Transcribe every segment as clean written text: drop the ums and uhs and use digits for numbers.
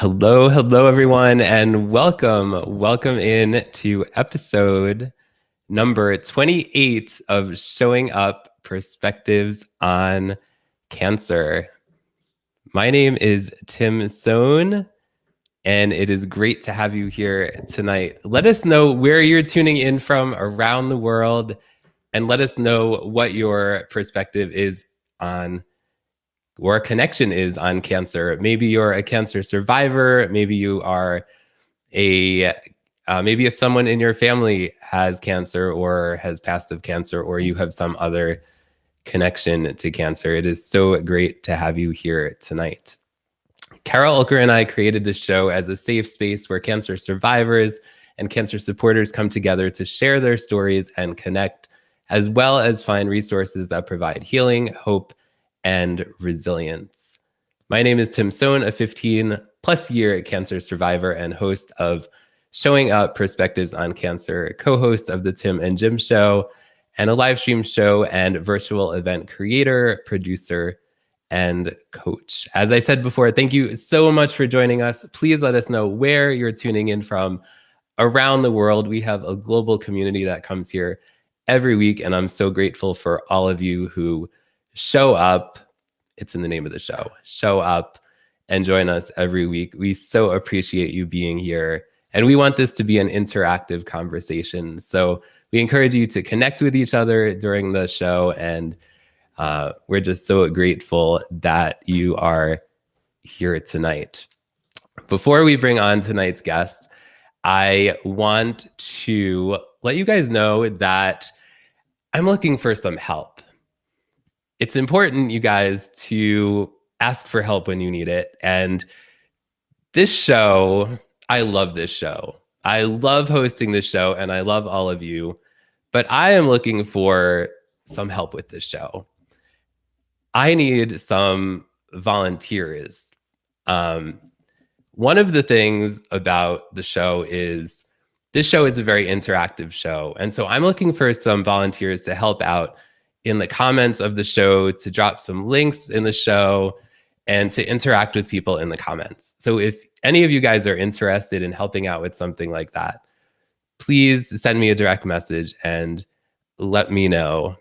Hello, everyone, and welcome in to episode number 28 of Showing Up Perspectives on Cancer. My name is Tim Sohn, and it is great to have you here tonight. Let us know where you're tuning in from around the world, and let us know what your perspective is on or connection is on cancer. Maybe you're a cancer survivor. Maybe you are maybe if someone in your family has cancer or has passed of cancer, or you have some other connection to cancer. It is so great to have you here tonight. Carol Ulker and I created this show as a safe space where cancer survivors and cancer supporters come together to share their stories and connect, as well as find resources that provide healing, hope, and resilience. My name is Tim Sohn, a 15-plus year cancer survivor and host of Showing Up Perspectives on Cancer, co-host of the Tim and Jim Show, and a live stream show and virtual event creator, producer, and coach. As I said before, thank you so much for joining us. Please let us know where you're tuning in from around the world. We have a global community that comes here every week, and I'm so grateful for all of you who show up. It's in the name of the show. Show up and join us every week. We so appreciate you being here. And we want this to be an interactive conversation. So we encourage you to connect with each other during the show. And we're just so grateful that you are here tonight. Before we bring on tonight's guests, I want to let you guys know that I'm looking for some help. It's important, you guys, to ask for help when you need it. And this show, I love this show. I love hosting this show, and I love all of you. But I am looking for some help with this show. I need some volunteers. One of the things about the show is this show is a very interactive show. And so I'm looking for some volunteers to help out in the comments of the show, to drop some links in the show, and to interact with people in the comments. So if any of you guys are interested in helping out with something like that, please send me a direct message and let me know.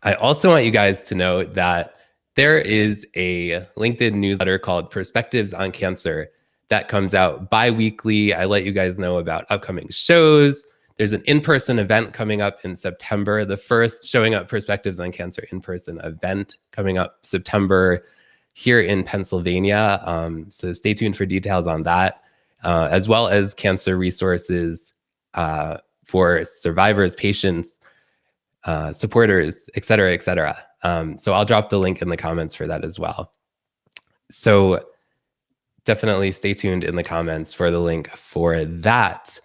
I also want you guys to know that there is a LinkedIn newsletter called Perspectives on Cancer that comes out bi-weekly. I let you guys know about upcoming shows. There's an in-person event coming up in September, the first Showing Up Perspectives on Cancer in-person event coming up September here in Pennsylvania. So stay tuned for details on that, as well as cancer resources for survivors, patients, supporters, et cetera, et cetera. So I'll drop the link in the comments for that as well. So definitely stay tuned in the comments for the link for that.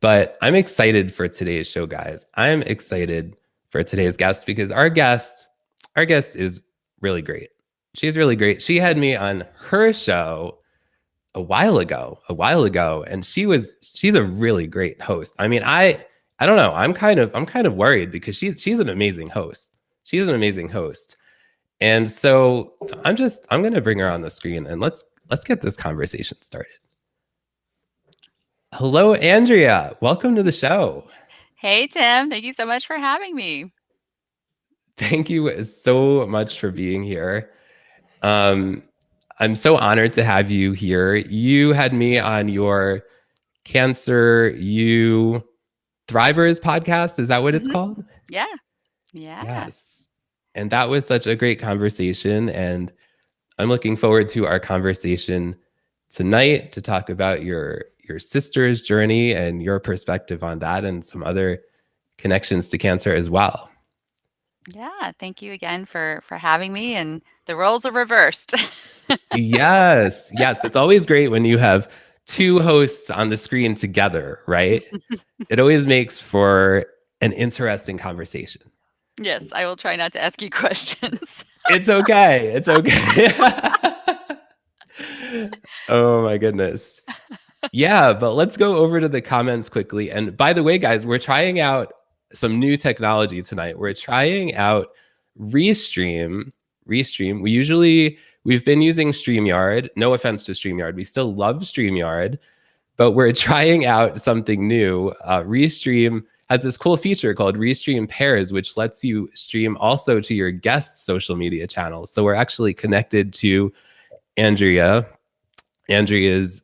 But I'm excited for today's show, guys. I'm excited for today's guest because our guest is really great. She's really great. She had me on her show a while ago, and she's a really great host. I mean, I don't know. I'm kind of worried because she's an amazing host. She's an amazing host. And so I'm going to bring her on the screen and let's get this conversation started. Hello, Andrea. Welcome to the show. Hey, Tim. Thank you so much for having me. Thank you so much for being here. I'm so honored to have you here. You had me on your Cancer You Thrivers podcast. Is that what it's called? Yeah. Yes. And that was such a great conversation. And I'm looking forward to our conversation tonight to talk about your sister's journey and your perspective on that and some other connections to cancer as well. Yeah. Thank you again for having me. And the roles are reversed. Yes. It's always great when you have two hosts on the screen together, right? It always makes for an interesting conversation. Yes. I will try not to ask you questions. It's okay. Oh my goodness. Yeah, but let's go over to the comments quickly. And by the way, guys, we're trying out some new technology tonight. We're trying out Restream. We we've been using StreamYard. No offense to StreamYard. We still love StreamYard, but we're trying out something new. Restream has this cool feature called Restream Pairs, which lets you stream also to your guests' social media channels. So we're actually connected to Andrea. Andrea's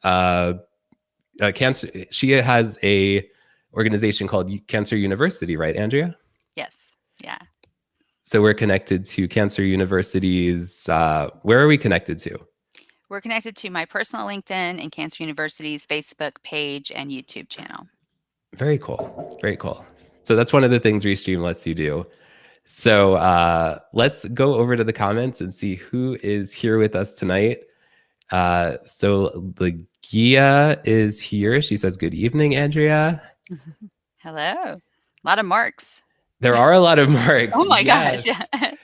cancer. She has a organization called Cancer University, right, Andrea? Yes. Yeah. So we're connected to Cancer University's. Where are we connected to? We're connected to my personal LinkedIn and Cancer University's Facebook page and YouTube channel. Very cool. Very cool. So that's one of the things Restream lets you do. So let's go over to the comments and see who is here with us tonight. So Legia is here. She says, "Good evening, Andrea." Hello. A lot of marks. There are a lot of marks. Oh my Yes. gosh. Yeah.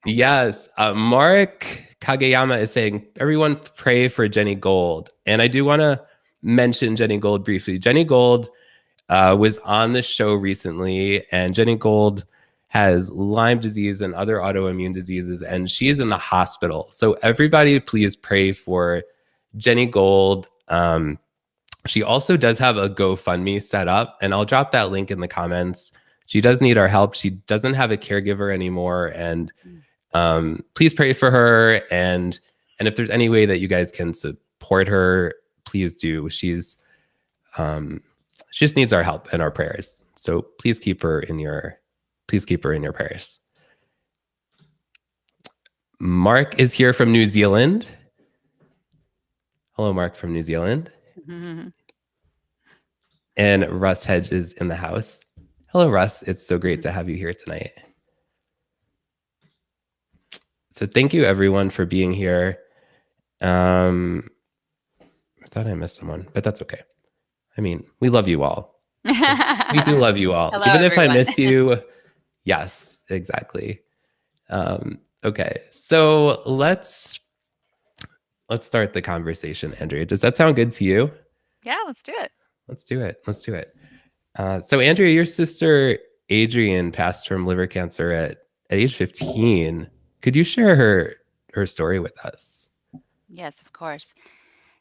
Yes. Mark Kageyama is saying, "Everyone pray for Jenny Gold." And I do want to mention Jenny Gold briefly. Jenny Gold was on the show recently, and Jenny Gold has Lyme disease and other autoimmune diseases, and she is in the hospital. So everybody please pray for Jenny Gold. She also does have a GoFundMe set up, and I'll drop that link in the comments. She does need our help. She doesn't have a caregiver anymore, and please pray for her. And if there's any way that you guys can support her, please do. She just needs our help and our prayers. So please keep her in your prayers. Mark is here from New Zealand. Hello, Mark from New Zealand. And Russ Hedge is in the house. Hello, Russ. It's so great to have you here tonight. So thank you, everyone, for being here. I thought I missed someone, but that's okay. I mean, we love you all. We do love you all. Hello, Even if everyone. I miss you. Yes, exactly. Okay, so let's start the conversation, Andrea. Does that sound good to you? Yeah, let's do it. Let's do it. So Andrea, your sister Adrienne passed from liver cancer at age 15. Could you share her story with us? Yes, of course.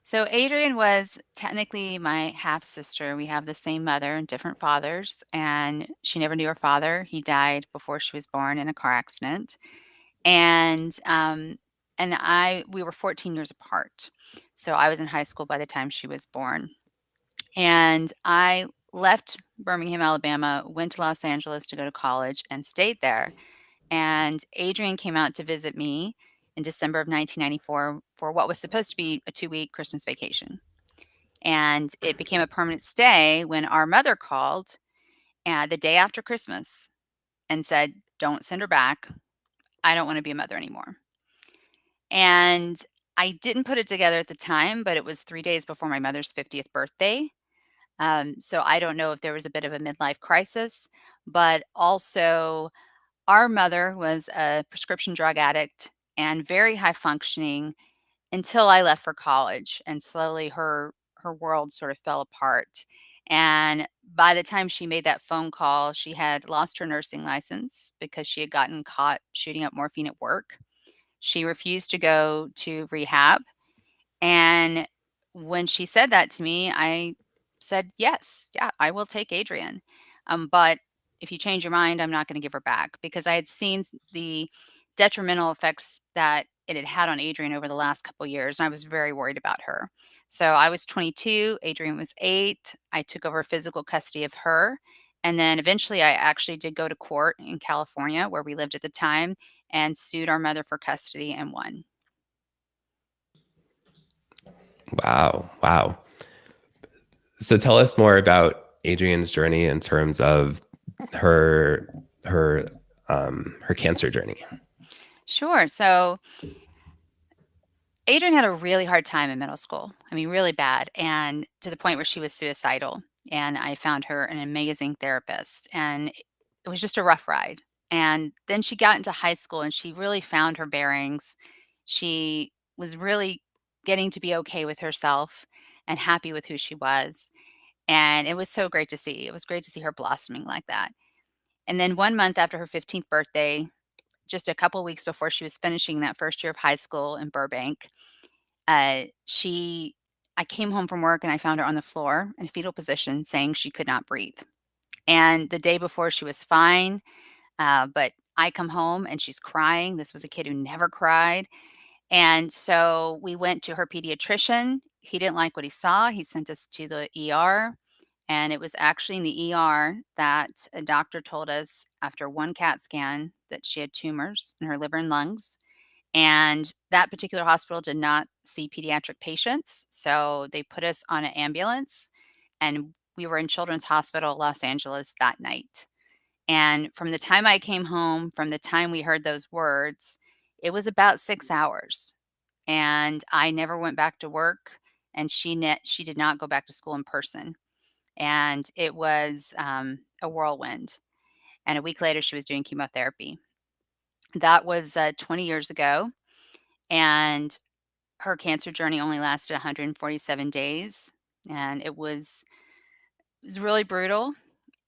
So Adrienne was technically my half sister. We have the same mother and different fathers, and she never knew her father. He died before she was born in a car accident. And we were 14 years apart. So I was in high school by the time she was born. And I left Birmingham, Alabama, went to Los Angeles to go to college and stayed there. And Adrienne came out to visit me in December of 1994 for what was supposed to be a 2-week Christmas vacation. And it became a permanent stay when our mother called the day after Christmas and said, "Don't send her back. I don't want to be a mother anymore." And I didn't put it together at the time, but it was 3 days before my mother's 50th birthday. So I don't know if there was a bit of a midlife crisis, but also our mother was a prescription drug addict and very high functioning until I left for college, and slowly her world sort of fell apart. And by the time she made that phone call, she had lost her nursing license because she had gotten caught shooting up morphine at work. She refused to go to rehab, and when she said that to me, I said, "Yes, yeah, I will take Adrienne. But if you change your mind, I'm not going to give her back," because I had seen the detrimental effects that it had had on Adrienne over the last couple of years, and I was very worried about her. So I was 22, Adrienne was 8. I took over physical custody of her. And then eventually I actually did go to court in California, where we lived at the time, and sued our mother for custody and won. Wow. So tell us more about Adrienne's journey in terms of her cancer journey. Sure. So Adrienne had a really hard time in middle school. I mean, really bad, and to the point where she was suicidal. And I found her an amazing therapist, and it was just a rough ride. And then she got into high school and she really found her bearings. She was really getting to be okay with herself and happy with who she was. And it was so great to see. It was great to see her blossoming like that. And then 1 month after her 15th birthday, just a couple weeks before she was finishing that first year of high school in Burbank, she I came home from work and I found her on the floor in a fetal position saying she could not breathe. And the day before she was fine, but I come home and she's crying. This was a kid who never cried. And so we went to her pediatrician. He didn't like what he saw. He sent us to the ER. And it was actually in the ER that a doctor told us after one CAT scan that she had tumors in her liver and lungs. And that particular hospital did not see pediatric patients. So they put us on an ambulance and we were in Children's Hospital, Los Angeles that night. And from the time I came home, from the time we heard those words, it was about 6 hours. And I never went back to work, and she did not go back to school in person. And it was, a whirlwind. And a week later, she was doing chemotherapy. That was, 20 years ago, and her cancer journey only lasted 147 days, and it was really brutal.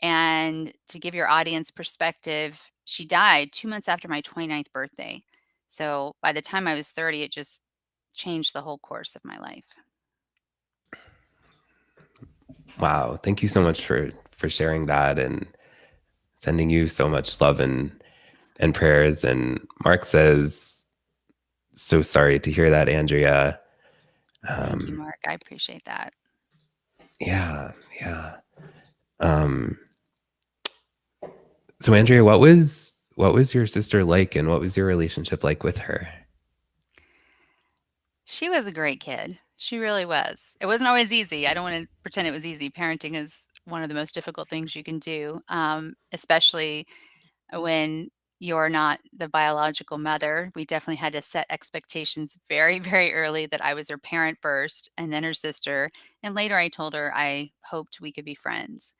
And to give your audience perspective, she died 2 months after my 29th birthday. So by the time I was 30, it just changed the whole course of my life. Wow. Thank you so much for sharing that, and sending you so much love and prayers. And Mark says, so sorry to hear that, Andrea. Thank you, Mark. I appreciate that. Yeah, yeah. Um, so Andrea, what was your sister like, and what was your relationship like with her? She was a great kid. She really was. It wasn't always easy. I don't want to pretend it was easy. Parenting is one of the most difficult things you can do, especially when you're not the biological mother. We definitely had to set expectations very, very early that I was her parent first and then her sister. And later I told her I hoped we could be friends.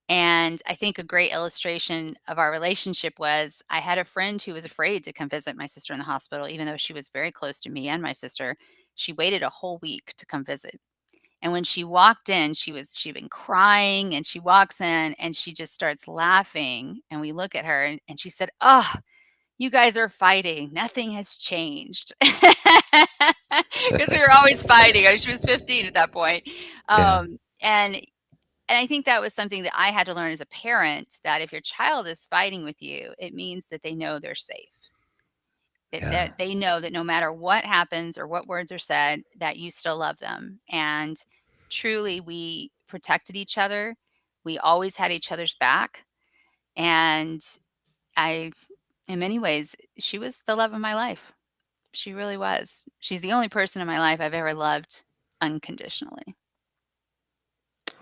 And I think a great illustration of our relationship was I had a friend who was afraid to come visit my sister in the hospital, even though she was very close to me and my sister. She waited a whole week to come visit. And when she walked in, she'd been crying, and she walks in and she just starts laughing. And we look at her and she said, "Oh, you guys are fighting. Nothing has changed." Because we were always fighting. She was 15 at that point. Yeah, And I think that was something that I had to learn as a parent, that if your child is fighting with you, it means that they know they're safe. yeah. That they know that no matter what happens or what words are said, that you still love them. And truly, we protected each other. We always had each other's back. And I, in many ways, she was the love of my life. She really was. She's the only person in my life I've ever loved unconditionally.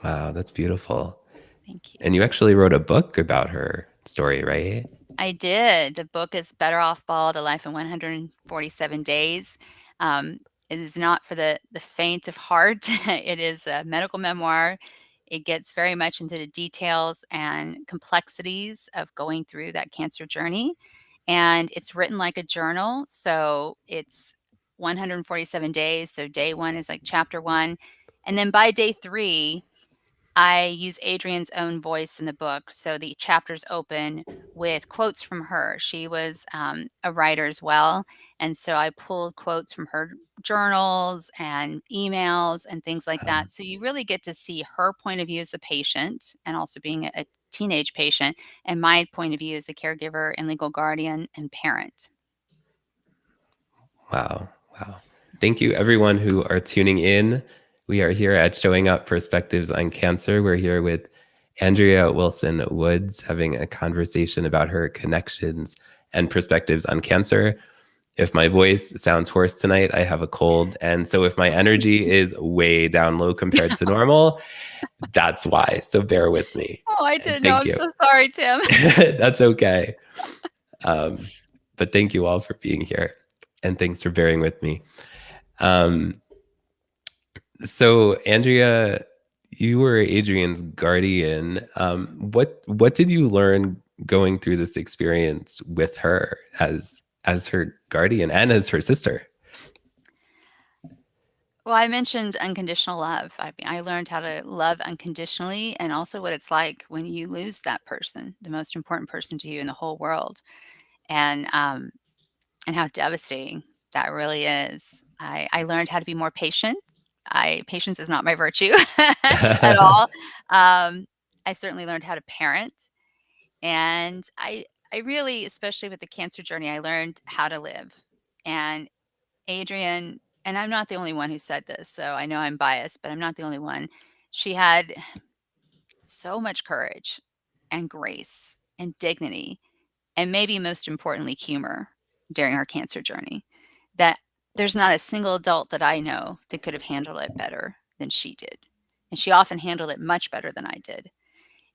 Wow, that's beautiful. Thank you. And you actually wrote a book about her story, right? I did. The book is Better Off Bald: A Life in 147 Days. Um, it is not for the faint of heart. It is a medical memoir. It gets very much into the details and complexities of going through that cancer journey. And it's written like a journal. So it's 147 days. So day one is like chapter one. And then by day three, I use Adrienne's own voice in the book. So the chapters open with quotes from her. She was a writer as well. And so I pulled quotes from her journals and emails and things like Wow. that. So you really get to see her point of view as the patient and also being a teenage patient, and my point of view as the caregiver and legal guardian and parent. Wow. Wow. Thank you, everyone who are tuning in. We are here at Showing Up Perspectives on Cancer. We're here with Andrea Wilson Woods having a conversation about her connections and perspectives on cancer. If my voice sounds hoarse tonight, I have a cold. And so if my energy is way down low compared to normal, that's why. So bear with me. Oh, I And didn't know. thank I'm you. so sorry, Tim. That's okay. Um, but thank you all for being here. And thanks for bearing with me. Um, so Andrea, you were Adrienne's guardian. What did you learn going through this experience with her as her guardian and as her sister? Well, I mentioned unconditional love. I learned how to love unconditionally, and also what it's like when you lose that person, the most important person to you in the whole world. and how devastating that really is. I learned how to be more patient. Patience is not my virtue at all. I certainly learned how to parent, and I really, especially with the cancer journey, I learned how to live. And Adrienne, and I'm not the only one who said this, so I know I'm biased, but I'm not the only one. She had so much courage and grace and dignity, and maybe most importantly, humor during her cancer journey, that there's not a single adult that I know that could have handled it better than she did. And she often handled it much better than I did.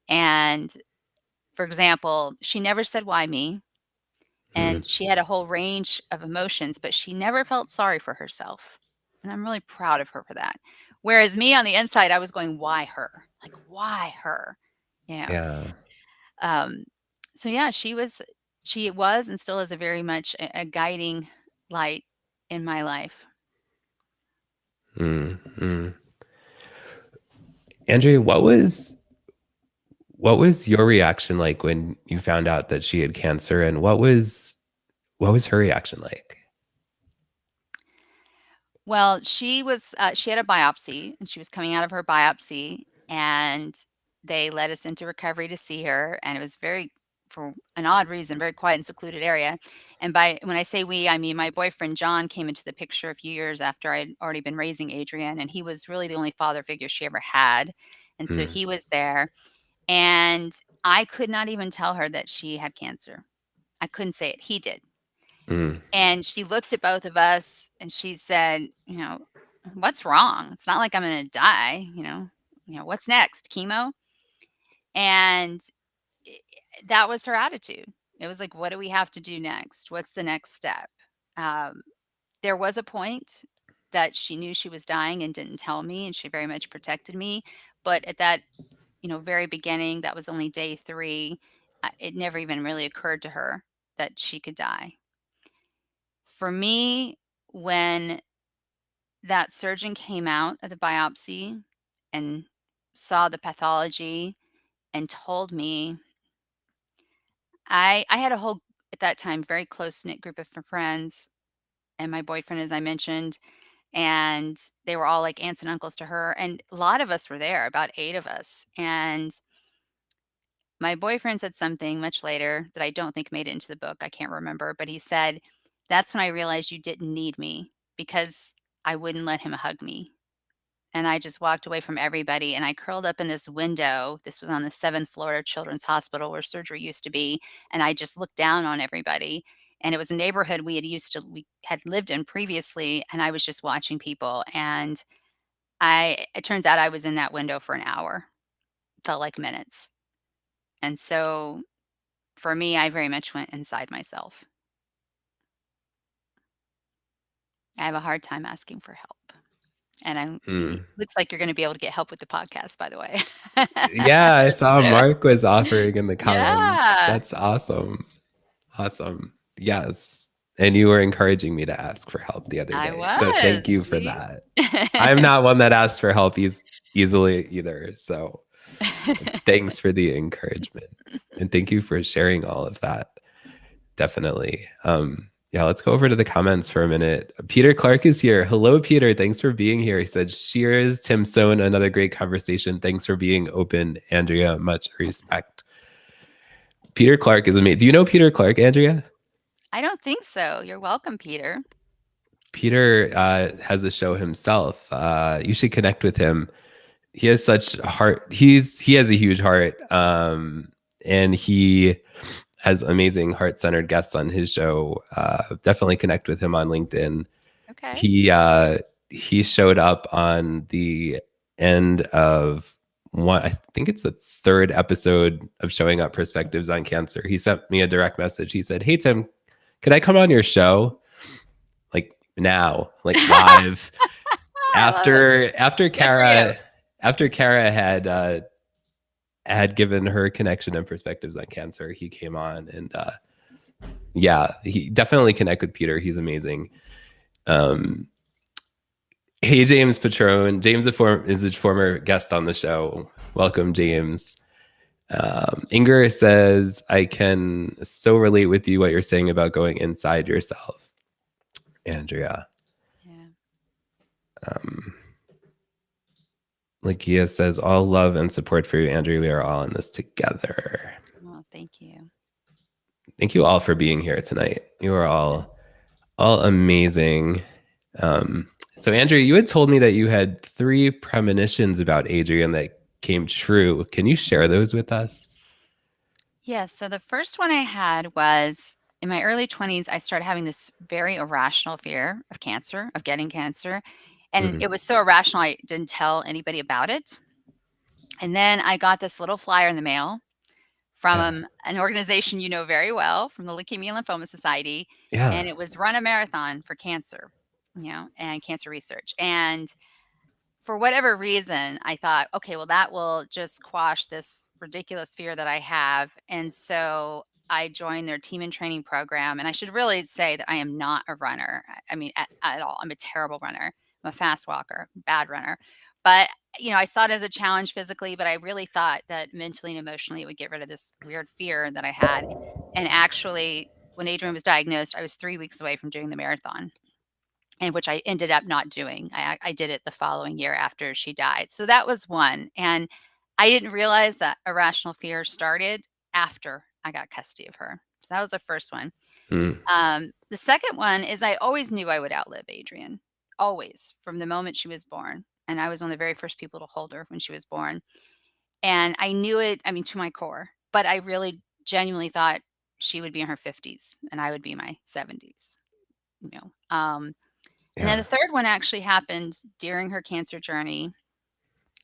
And for example, she never said, "Why me?" Mm, And she had a whole range of emotions, but she never felt sorry for herself. And I'm really proud of her for that. Whereas me on the inside, I was going, "Why her? Like, why her?" You know. yeah. Um, so yeah, she was and still is a very much a guiding light in my life. Mm, mm. Andrea, what was your reaction like when you found out that she had cancer, and what was her reaction like? Well, she had a biopsy, and she was coming out of her biopsy, and they led us into recovery to see her, and it was very, for an odd reason, very quiet and secluded area. And by when I say we, I mean my boyfriend John came into the picture a few years after I'd already been raising Adrienne, and he was really the only father figure she ever had. And so Mm, he was there, and I could not even tell her that she had cancer. I couldn't say it. He did. mm, And she looked at both of us and she said, "What's wrong? It's not like I'm going to die, what's next? Chemo?" And i- that was her attitude. It was like, "What do we have to do next? What's the next step?" Um, there was a point that she knew she was dying and didn't tell me, and she very much protected me. But at that, very beginning, that was only day 3. It never even really occurred to her that she could die. For me, when that surgeon came out of the biopsy and saw the pathology and told me, I had a whole, at that time, very close-knit group of friends and my boyfriend, as I mentioned, and they were all like aunts and uncles to her, and a lot of us were there, about 8 of us, and my boyfriend said something much later that I don't think made it into the book, I can't remember, but he said, "That's when I realized you didn't need me because I wouldn't let him hug me." And I just walked away from everybody, and I curled up in this window. This was on the 7th floor of Children's Hospital where surgery used to be, and I just looked down on everybody, and it was a neighborhood we had lived in previously, and I was just watching people, and it turns out I was in that window for an hour. Felt like minutes. And so, for me, I very much went inside myself. I have a hard time asking for help, and it mm. looks like you're gonna be able to get help with the podcast, by the way. Yeah, I saw Mark was offering in the comments. Yeah, That's awesome. Awesome. Yes. And you were encouraging me to ask for help the other I day. So was, thank you for see? that. I'm not one that asks for help easily either. So thanks for the encouragement. And thank you for sharing all of that. Definitely. Yeah, let's go over to the comments for a minute. Peter Clark is here. Hello, Peter. Thanks for being here. He said, "Cheers, Tim Sohn. Another great conversation. Thanks for being open, Andrea. Much respect." Peter Clark is amazing. Do you know Peter Clark, Andrea? I don't think so. You're welcome, Peter. Peter has a show himself. You should connect with him. He has such a heart. He has a huge heart, and he has amazing heart-centered guests on his show. Definitely connect with him on LinkedIn. Okay. He showed up on the end of one. I think it's the 3rd episode of Showing Up Perspectives on Cancer. He sent me a direct message. He said, "Hey Tim, could I come on your show like now, like live?" I love it. After Good for you. Kara had given her connection and perspectives on cancer, he came on, and yeah, he definitely connect with Peter. He's amazing. Um, hey, James Patron. James is a former guest on the show. Welcome, James. Inger says, I can so relate with you what you're saying about going inside yourself, Andrea. Yeah. Lakia says, all love and support for you, Andrea. We are all in this together. Well, thank you. Thank you all for being here tonight. You are all amazing. So Andrea, you had told me that you had 3 premonitions about Adrienne that came true. Can you share those with us? Yes. So the first one I had was in my early 20s, I started having this very irrational fear of cancer, of getting cancer. And it was so irrational, I didn't tell anybody about it. And then I got this little flyer in the mail from an organization you know very well, from the Leukemia Lymphoma Society. Yeah. And it was run a marathon for cancer, and cancer research. And for whatever reason, I thought, okay, well, that will just quash this ridiculous fear that I have. And so I joined their team and training program. And I should really say that I am not a runner. I mean, at all. I'm a terrible runner. I'm a fast walker, bad runner. But, I saw it as a challenge physically, but I really thought that mentally and emotionally it would get rid of this weird fear that I had. And actually, when Adrienne was diagnosed, I was 3 weeks away from doing the marathon, and which I ended up not doing. I did it the following year after she died. So that was one. And I didn't realize that irrational fear started after I got custody of her. So that was the first one. The second one is I always knew I would outlive Adrienne, always, from the moment she was born. And I was one of the very first people to hold her when she was born. And I knew it, I mean, to my core, but I really genuinely thought she would be in her 50s and I would be in my 70s, you know. And then the third one actually happened during her cancer journey.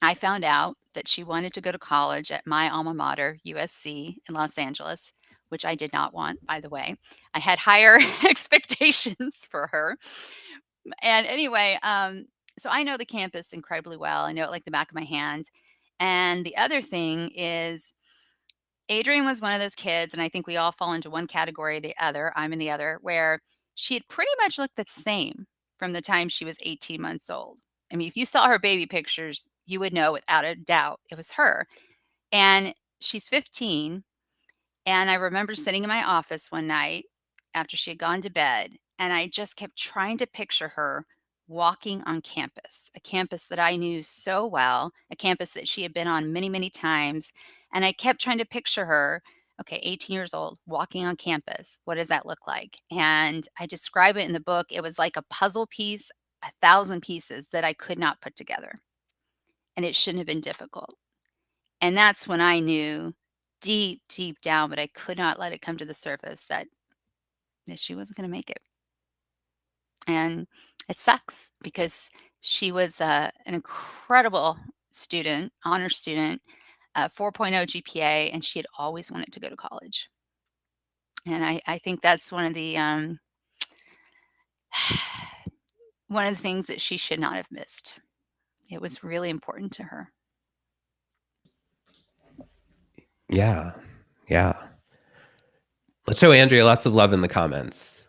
I found out that she wanted to go to college at my alma mater, USC in Los Angeles, which I did not want, by the way. I had higher expectations for her. And anyway, so I know the campus incredibly well. I know it like the back of my hand. And the other thing is, Adrienne was one of those kids, and I think we all fall into one category or the other. I'm in the other, where she had pretty much looked the same from the time she was 18 months old. I mean, if you saw her baby pictures, you would know without a doubt it was her. And she's 15. And I remember sitting in my office one night after she had gone to bed, and I just kept trying to picture her walking on campus, a campus that I knew so well, a campus that she had been on many, many times. And I kept trying to picture her, okay, 18 years old, walking on campus. What does that look like? And I describe it in the book. It was like a puzzle piece, 1,000 pieces that I could not put together. And it shouldn't have been difficult. And that's when I knew deep, deep down, but I could not let it come to the surface, that she wasn't going to make it. And it sucks because she was an incredible student, honor student, 4.0 GPA, and she had always wanted to go to college. And I think that's one of the things that she should not have missed. It was really important to her. Yeah. Let's show Andrea lots of love in the comments.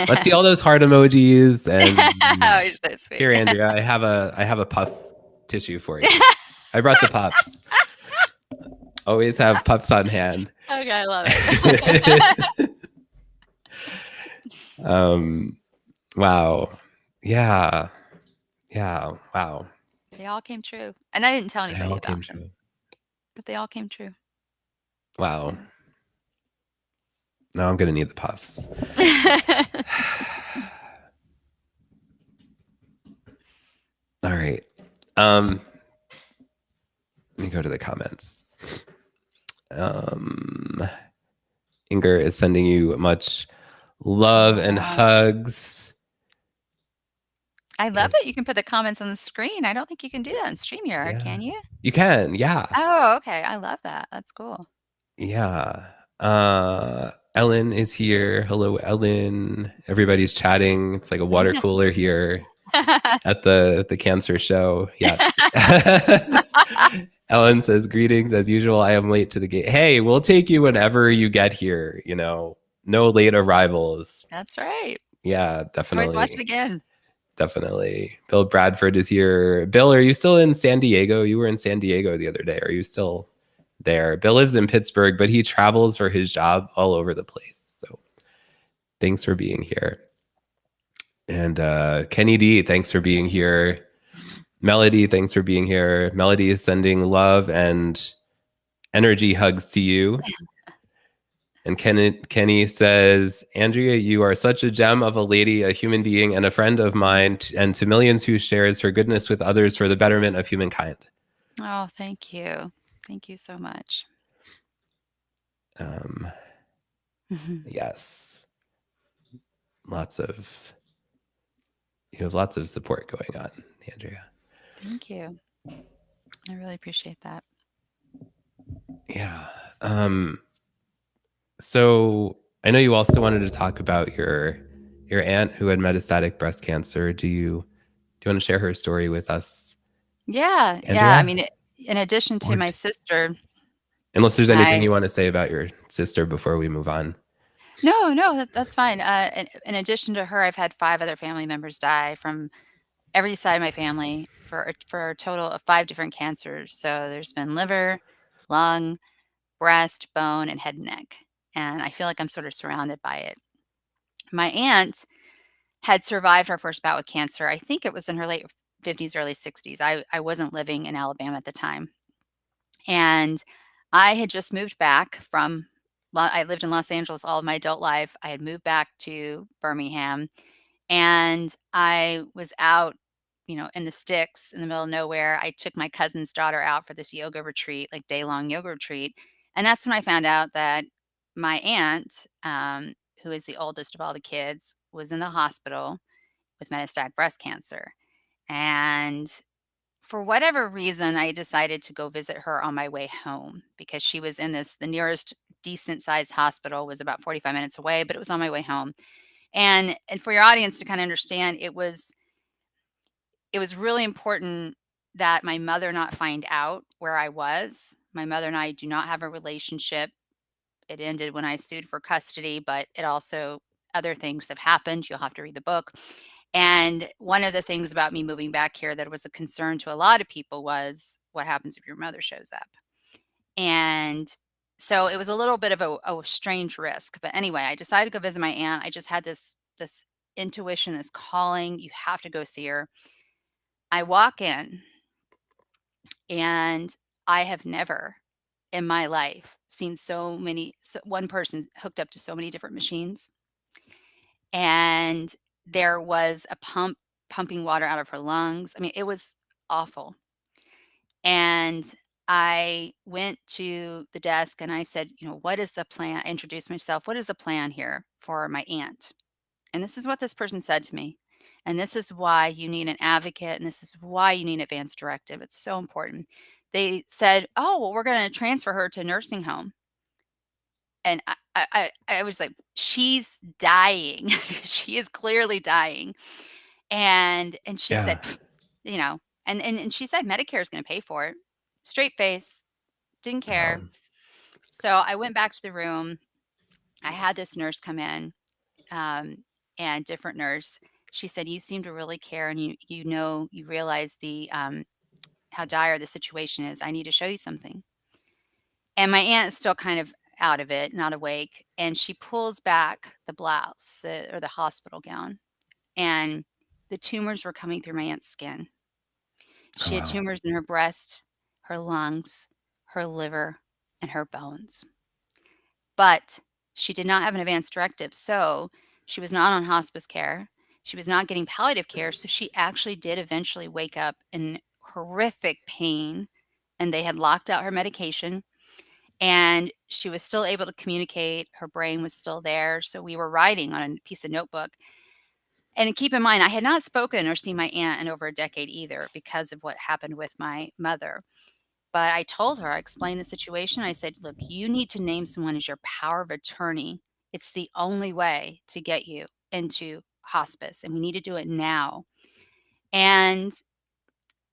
Let's see all those heart emojis. And oh, you're so sweet. Here, Andrea, I have a puff tissue for you. I brought the puffs. Always have puffs on hand. Okay, I love it. Wow. Yeah. Wow. They all came true. And I didn't tell anybody about them. True. But they all came true. Wow. Now I'm going to need the puffs. All right. Let me go to the comments. Inger is sending you much love and hugs. I love that you can put the comments on the screen. I don't think you can do that in StreamYard, can you? You can, yeah. Oh, okay. I love that. That's cool. Yeah. Ellen is here. Hello, Ellen. Everybody's chatting. It's like a water cooler here at the cancer show. Yes. Ellen says, greetings. As usual, I am late to the gate. Hey, we'll take you whenever you get here. No late arrivals. That's right. Yeah, definitely. Always watch it again. Definitely. Bill Bradford is here. Bill, are you still in San Diego? You were in San Diego the other day. Are you still there. Bill lives in Pittsburgh, but he travels for his job all over the place. So thanks for being here. And Kenny D, thanks for being here. Melody, thanks for being here. Melody is sending love and energy hugs to you. And Kenny says, Andrea, you are such a gem of a lady, a human being, and a friend of mine, and to millions who shares her goodness with others for the betterment of humankind. Oh, thank you. Thank you so much. Yes. You have lots of support going on, Andrea. Thank you. I really appreciate that. Yeah. So I know you also wanted to talk about your aunt who had metastatic breast cancer. Do you want to share her story with us, Yeah, yeah. I Andrea? mean, in addition to Or my sister, unless there's anything I you want to say about your sister before we move on. no, that's fine. In addition to her, I've had 5 other family members die from every side of my family for a total of 5 different cancers. So there's been liver, lung, breast, bone, and head and neck. And I feel like I'm sort of surrounded by it. My aunt had survived her first bout with cancer. I think it was in her late 50s, early 60s. I wasn't living in Alabama at the time. And I had just moved back from I lived in Los Angeles all of my adult life. I had moved back to Birmingham, and I was out, in the sticks in the middle of nowhere. I took my cousin's daughter out for this yoga retreat, like day-long yoga retreat, and that's when I found out that my aunt, who is the oldest of all the kids, was in the hospital with metastatic breast cancer. And for whatever reason, I decided to go visit her on my way home because she was in the nearest decent sized hospital was about 45 minutes away, but it was on my way home. And for your audience to kind of understand, it was really important that my mother not find out where I was. My mother and I do not have a relationship. It ended when I sued for custody, but it also other things have happened. You'll have to read the book. And one of the things about me moving back here that was a concern to a lot of people was what happens if your mother shows up. And so it was a little bit of a strange risk. But anyway, I decided to go visit my aunt. I just had this intuition, this calling, you have to go see her. I walk in and I have never in my life seen one person hooked up to so many different machines. And there was a pump pumping water out of her lungs. I mean, it was awful. And I went to the desk and I said, what is the plan? I introduced myself. What is the plan here for my aunt? And this is what this person said to me. And this is why you need an advocate. And this is why you need an advance directive. It's so important. They said, oh, well, we're going to transfer her to a nursing home. And I was like, she's dying. She is clearly dying. And she said, Yeah. "Pff," and she said Medicare is gonna pay for it. Straight face, didn't care. So I went back to the room. I had this nurse come in, and different nurse. She said, "You seem to really care, and you realize how dire the situation is. I need to show you something." And my aunt is still kind of out of it, not awake, and she pulls back the blouse, or the hospital gown, and the tumors were coming through my aunt's skin. Oh, She had wow. tumors in her breast, her lungs, her liver, and her bones. But she did not have an advance directive, so she was not on hospice care. She was not getting palliative care, so she actually did eventually wake up in horrific pain, and they had locked out her medication, and she was still able to communicate. Her brain was still there, so we were writing on a piece of notebook. And keep in mind, I had not spoken or seen my aunt in over a decade either because of what happened with my mother. But I told her, I explained the situation. I said, look, you need to name someone as your power of attorney. It's the only way to get you into hospice, and we need to do it now. And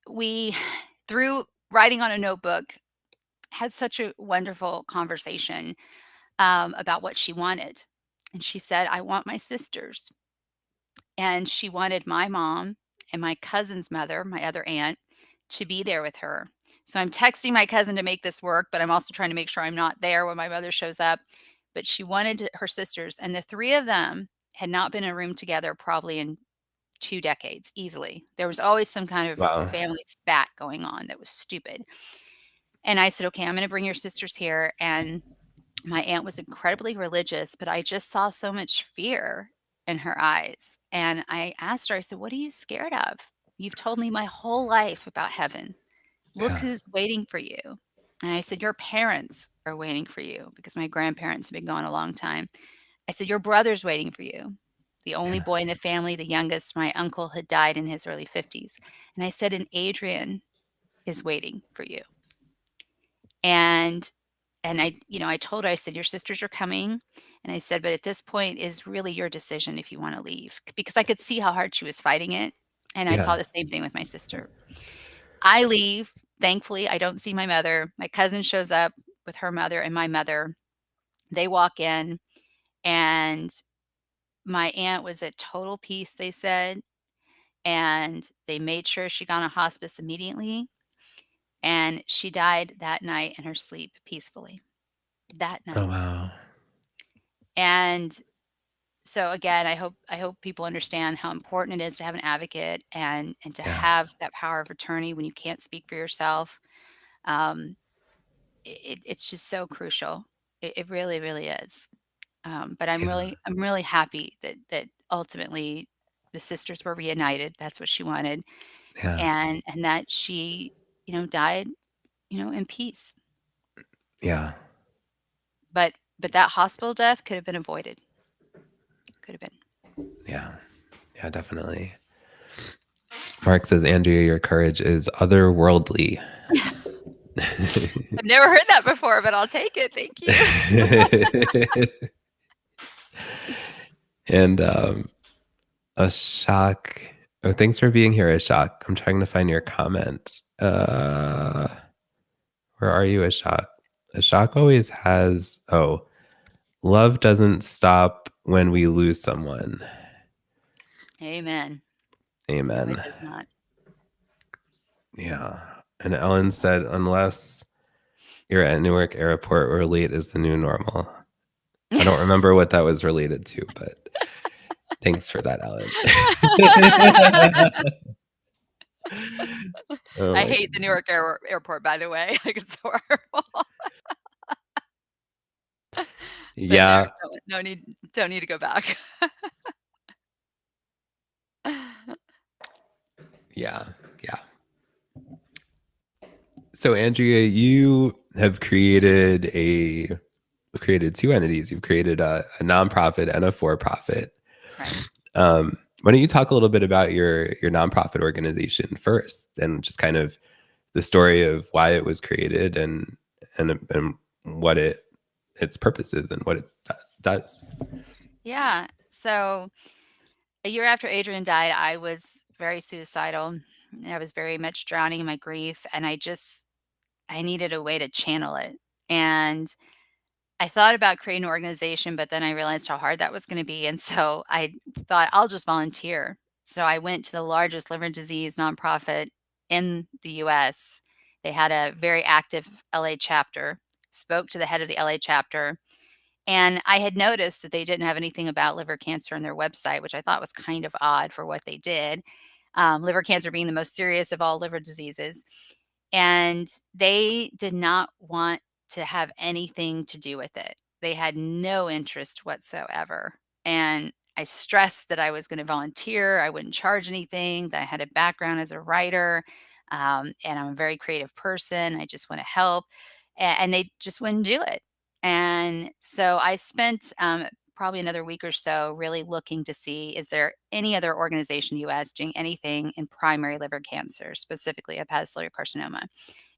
we, through writing on a notebook, had such a wonderful conversation about what she wanted. And she said, I want my sisters. And she wanted my mom and my cousin's mother, my other aunt, to be there with her. So I'm texting my cousin to make this work, but I'm also trying to make sure I'm not there when my mother shows up. But she wanted her sisters, and the three of them had not been in a room together probably in 2 decades easily. There was always some kind of Wow. family spat going on that was stupid. And I said, "Okay, I'm gonna bring your sisters here." And my aunt was incredibly religious, but I just saw so much fear in her eyes. And I asked her, I said, "What are you scared of? You've told me my whole life about heaven. Look Yeah. who's waiting for you." And I said, "Your parents are waiting for you," because my grandparents have been gone a long time. I said, "Your brother's waiting for you." The only Yeah. boy in the family, the youngest, my uncle had died in his early 50s. And I said, "And Adrienne is waiting for you." And I told her, I said, "Your sisters are coming." And I said, "But at this point is really your decision if you want to leave." Because I could see how hard she was fighting it. And I saw Yeah. the same thing with my sister. I leave. Thankfully, I don't see my mother. My cousin shows up with her mother and my mother. They walk in, and my aunt was at total peace, they said. And they made sure she got on hospice immediately. And she died that night in her sleep peacefully. That Oh, night. wow. And so again, I hope people understand how important it is to have an advocate and to Yeah. have that power of attorney when you can't speak for yourself. Um, it's just so crucial. It really, really is. But Yeah. I'm really happy that ultimately the sisters were reunited. That's what she wanted, Yeah. and that she, died, in peace. Yeah. But that hospital death could have been avoided. Could have been. Yeah. Yeah, definitely. Mark says, Andrea, your courage is otherworldly. I've never heard that before, but I'll take it. Thank you. And Ashok. Oh, thanks for being here, Ashok. I'm trying to find your comment. Where are you, Ashok? Ashok always has. Oh, love doesn't stop when we lose someone. Amen. No, it Amen. does not. Yeah. And Ellen said, unless you're at Newark Airport where late is the new normal. I don't remember what that was related to, but thanks for that, Ellen. Oh I my hate the goodness. Newark airport, by the way. Like, it's horrible. Been there. Yeah. Don't need to go back. Yeah. Yeah. So Andrea, you have created two entities. You've created a nonprofit and a for-profit. Right. Why don't you talk a little bit about your nonprofit organization first, and just kind of the story of why it was created and what its purpose is and what it does. Yeah. So a year after Adrienne died, I was very suicidal. I was very much drowning in my grief, and I needed a way to channel it. And I thought about creating an organization, but then I realized how hard that was going to be. And so I thought I'll just volunteer. So I went to the largest liver disease nonprofit in the US. They had a very active LA chapter, spoke to the head of the LA chapter. And I had noticed that they didn't have anything about liver cancer on their website, which I thought was kind of odd for what they did. Liver cancer being the most serious of all liver diseases. And they did not want to have anything to do with it. They had no interest whatsoever. And I stressed that I was going to volunteer. I wouldn't charge anything, that I had a background as a writer, and I'm a very creative person. I just want to help. And they just wouldn't do it. And so I spent probably another week or so really looking to see, is there any other organization in the US doing anything in primary liver cancer, specifically hepatocellular carcinoma?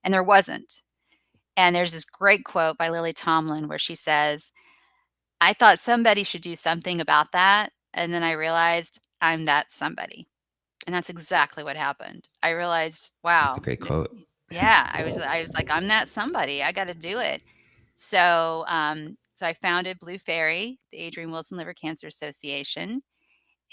And there wasn't. And there's this great quote by Lily Tomlin where she says, "I thought somebody should do something about that. And then I realized I'm that somebody." And that's exactly what happened. I realized, That's a wow, great quote. yeah, I was like, I'm that somebody. I got to do it. So I founded Blue Faery, the Adrienne Wilson Liver Cancer Association,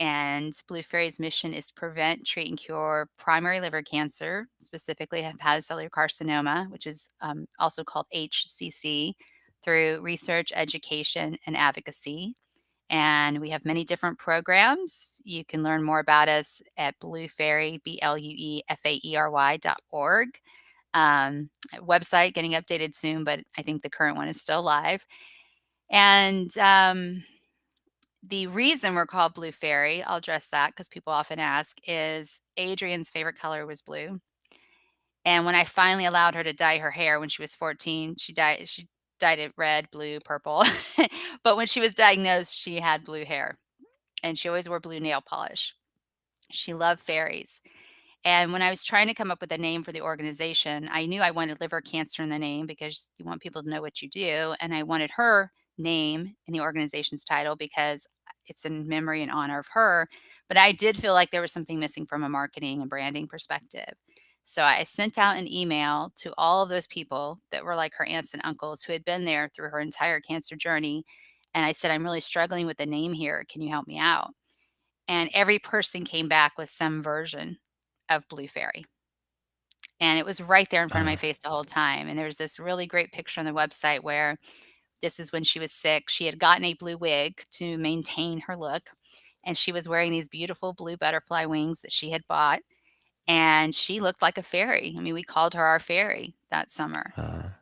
And Blue Faery's mission is to prevent, treat, and cure primary liver cancer, specifically hepatocellular carcinoma, which is also called HCC, through research, education, and advocacy. And we have many different programs. You can learn more about us at Blue Faery, BLUEFAERY.org. Website getting updated soon, but I think the current one is still live. And the reason we're called Blue Faery, I'll address that because people often ask, is Adrienne's favorite color was blue. And when I finally allowed her to dye her hair when she was 14, she dyed it red, blue, purple. But when she was diagnosed, she had blue hair and she always wore blue nail polish. She loved fairies. And when I was trying to come up with a name for the organization, I knew I wanted liver cancer in the name because you want people to know what you do. And I wanted her name in the organization's title because it's in memory and honor of her. But I did feel like there was something missing from a marketing and branding perspective. So I sent out an email to all of those people that were like her aunts and uncles who had been there through her entire cancer journey. And I said, I'm really struggling with the name here. Can you help me out? And every person came back with some version of Blue Faery. And it was right there in front of my face the whole time. And there's this really great picture on the website where this is when she was sick. She had gotten a blue wig to maintain her look. And she was wearing these beautiful blue butterfly wings that she had bought. And she looked like a fairy. I mean, we called her our fairy that summer.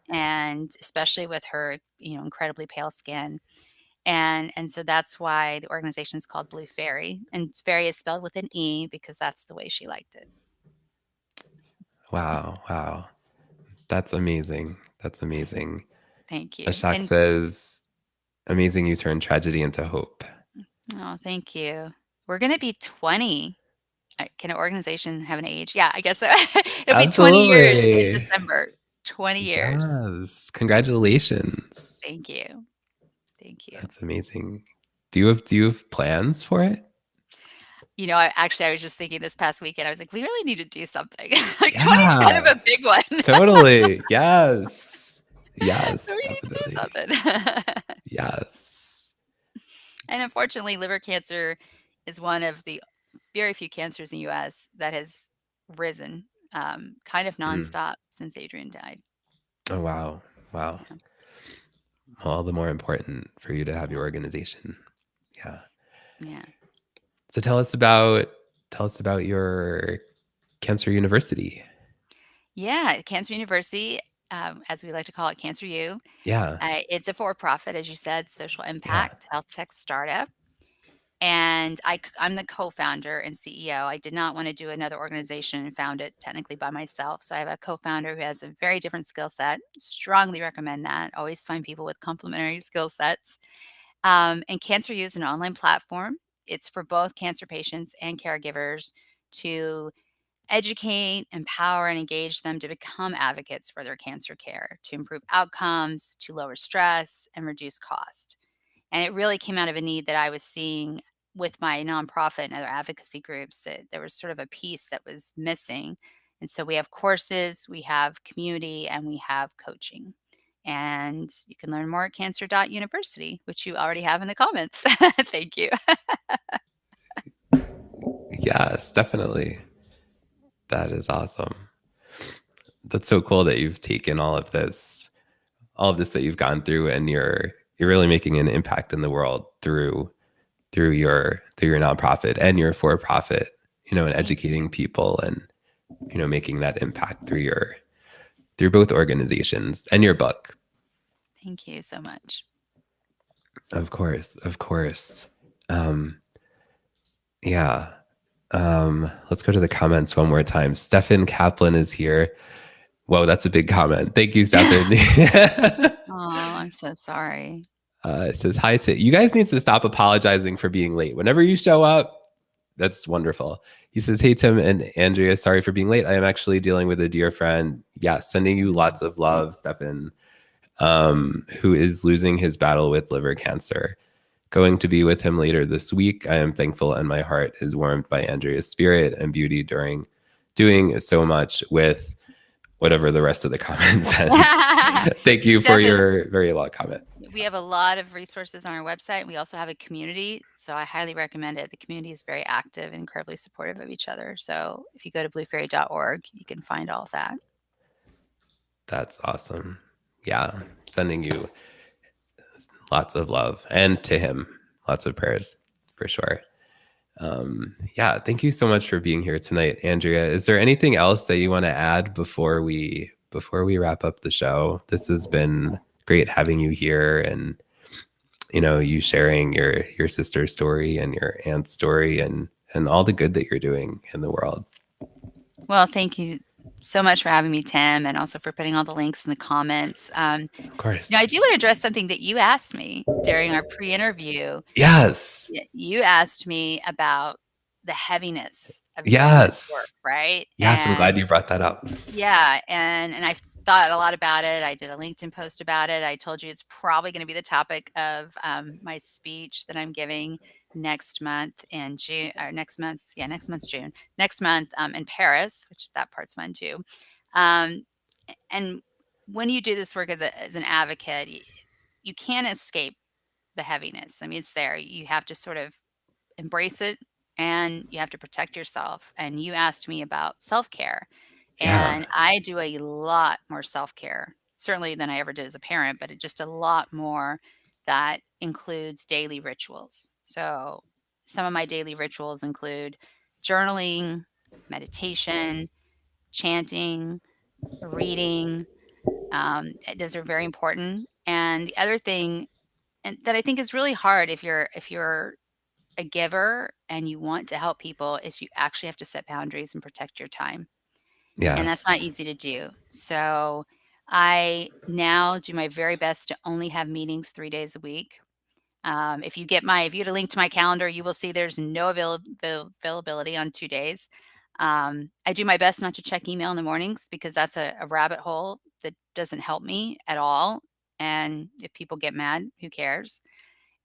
And especially with her, incredibly pale skin. And so that's why the organization is called Blue Faery. And Faery is spelled with an E because that's the way she liked it. Wow. That's amazing. Thank you. Ashok says, amazing you turned tragedy into hope. Oh, thank you. We're going to be 20. Can an organization have an age? Yeah, I guess so. It'll be 20 years in December. 20 years. Yes. Congratulations. Thank you. That's amazing. Do you have plans for it? I was just thinking this past weekend, I was like, we really need to do something. 20 is kind of a big one. Totally. Yes. We need to do something. Yes. And unfortunately, liver cancer is one of the very few cancers in the U.S. that has risen kind of nonstop since Adrienne died. Oh, wow. Yeah. All the more important for you to have your organization. Yeah. So tell us about your Cancer University. Yeah, Cancer University, as we like to call it, Cancer U. Yeah. It's a for-profit, as you said, social impact health tech startup. And I'm the co-founder and CEO. I did not want to do another organization and found it technically by myself. So I have a co-founder who has a very different skill set. Strongly recommend that. Always find people with complementary skill sets. And Cancer U is an online platform. It's for both cancer patients and caregivers to educate, empower, and engage them to become advocates for their cancer care, to improve outcomes, to lower stress, and reduce cost. And it really came out of a need that I was seeing with my nonprofit and other advocacy groups, that there was sort of a piece that was missing. And so we have courses, we have community, and we have coaching. And you can learn more at cancer.university, which you already have in the comments. Thank you. Yes, definitely. That is awesome. That's so cool that you've taken all of this that you've gone through, and you're really making an impact in the world through your nonprofit and your for-profit, and educating people and, making that impact through both organizations and your book. Thank you so much. Of course. Yeah. Let's go to the comments one more time. Stefan Kaplan is here. Whoa, that's a big comment. Thank you, Stefan. Oh, I'm so sorry. It says, hi, you guys need to stop apologizing for being late. Whenever you show up, that's wonderful. He says, hey, Tim and Andrea, sorry for being late. I am actually dealing with a dear friend. Yeah, sending you lots of love, Stefan, who is losing his battle with liver cancer. Going to be with him later this week. I am thankful, and my heart is warmed by Andrea's spirit and beauty during doing so much with whatever the rest of the comment says. Thank you for your very long comment. We have a lot of resources on our website. We also have a community, so I highly recommend it. The community is very active and incredibly supportive of each other. So if you go to bluefairy.org, you can find all of that. That's awesome. Yeah, sending you lots of love, and to him, lots of prayers for sure. Yeah, thank you so much for being here tonight, Andrea. Is there anything else that you want to add before we wrap up the show? This has been great having you here, and you sharing your sister's story and your aunt's story, and all the good that you're doing in the world. Well, thank you so much for having me, Tim, and also for putting all the links in the comments. Of course. I do want to address something that you asked me during our pre-interview. Yes. You asked me about the heaviness of doing this work, right? Yes, I'm glad you brought that up. Yeah, and I've thought a lot about it. I did a LinkedIn post about it. I told you it's probably going to be the topic of my speech that I'm giving next month in June, or next month June, next month in Paris, which that part's fun too. And when you do this work as an advocate, you can't escape the heaviness. I mean, it's there. You have to sort of embrace it, and you have to protect yourself. And you asked me about self-care, and I do a lot more self-care, certainly than I ever did as a parent, but just a lot more that includes daily rituals. So some of my daily rituals include journaling, meditation, chanting, reading. Those are very important. And the other thing, and that I think is really hard if you're a giver and you want to help people, is you actually have to set boundaries and protect your time. Yes. And that's not easy to do. So I now do my very best to only have meetings 3 days a week. If you get a link to my calendar, you will see there's no availability on 2 days. I do my best not to check email in the mornings, because that's a rabbit hole that doesn't help me at all. And if people get mad, who cares?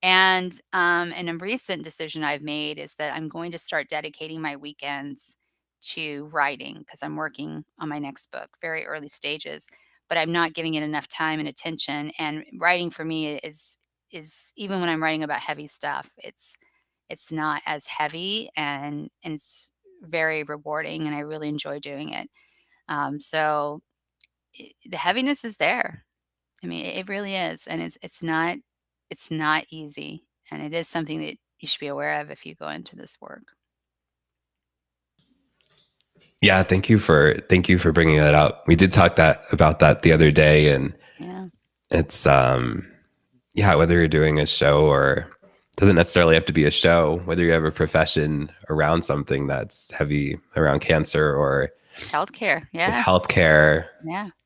And a recent decision I've made is that I'm going to start dedicating my weekends to writing, because I'm working on my next book, very early stages, but I'm not giving it enough time and attention. And writing for me is even when I'm writing about heavy stuff, it's not as heavy, and it's very rewarding, and I really enjoy doing it. So the heaviness is there. I mean, it really is, and it's not easy, and it is something that you should be aware of if you go into this work. Yeah, thank you for bringing that up. We did talk about that the other day, and it's whether you're doing a show, or doesn't necessarily have to be a show, whether you have a profession around something that's heavy around cancer or healthcare,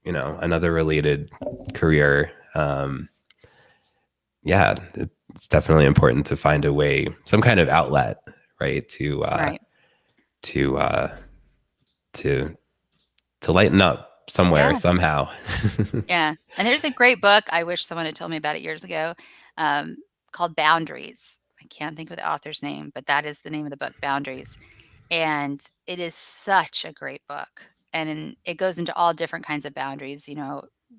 another related career. It's definitely important to find a way, some kind of outlet, right, to lighten up somewhere, somehow. Yeah. And there's a great book, I wish someone had told me about it years ago, called Boundaries. I can't think of the author's name, but that is the name of the book, Boundaries. And it is such a great book. And it goes into all different kinds of boundaries,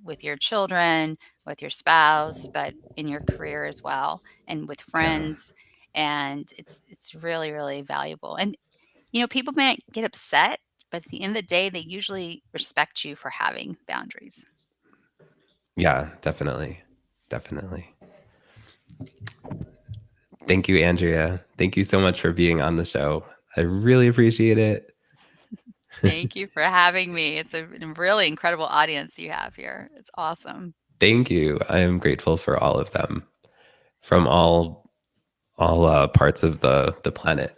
with your children, with your spouse, but in your career as well, and with friends. And it's really, really valuable. And, people might get upset, but at the end of the day, they usually respect you for having boundaries. Yeah, definitely. Definitely. Thank you, Andrea. Thank you so much for being on the show. I really appreciate it. Thank you for having me. It's a really incredible audience you have here. It's awesome. Thank you. I am grateful for all of them, from all parts of the planet.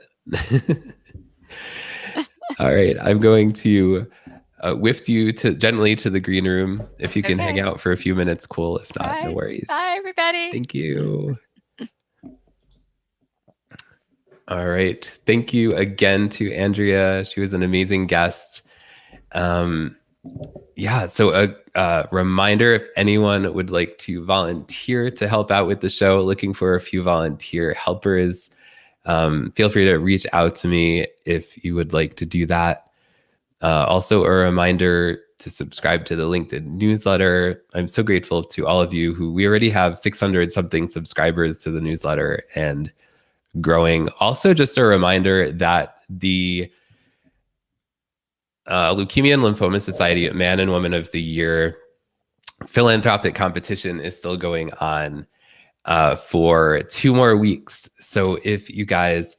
All right, I'm going to whiff you gently to the green room. If you can hang out for a few minutes, cool. If not, no worries. Bye, everybody. Thank you. All right. Thank you again to Andrea. She was an amazing guest. So a reminder, if anyone would like to volunteer to help out with the show, looking for a few volunteer helpers, feel free to reach out to me if you would like to do that. Also a reminder, to subscribe to the LinkedIn newsletter. I'm so grateful to all of you who we already have 600 something subscribers to the newsletter and growing. Also, just a reminder that the Leukemia and Lymphoma Society Man and Woman of the Year philanthropic competition is still going on for 2 more weeks. So if you guys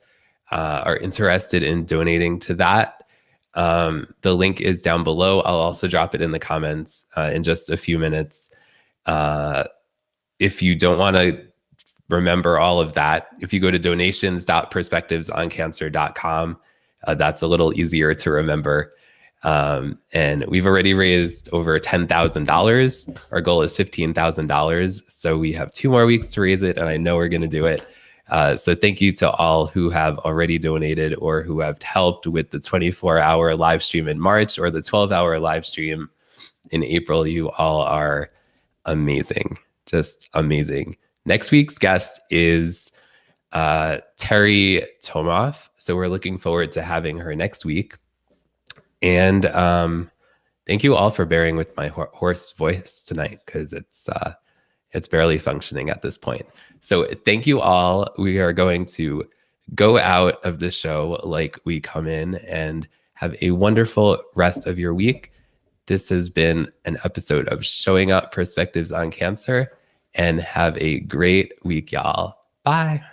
are interested in donating to that, the link is down below. I'll also drop it in the comments in just a few minutes. If you don't want to remember all of that, if you go to donations.perspectivesoncancer.com, that's a little easier to remember. And we've already raised over $10,000. Our goal is $15,000. So we have 2 more weeks to raise it, and I know we're going to do it. So thank you to all who have already donated or who have helped with the 24-hour live stream in March or the 12-hour live stream in April. You all are amazing, just amazing. Next week's guest is Terry Tomoff. So we're looking forward to having her next week. And thank you all for bearing with my hoarse voice tonight, because it's barely functioning at this point. So thank you all. We are going to go out of the show like we come in, and have a wonderful rest of your week. This has been an episode of Showing Up Perspectives on Cancer, and have a great week, y'all. Bye.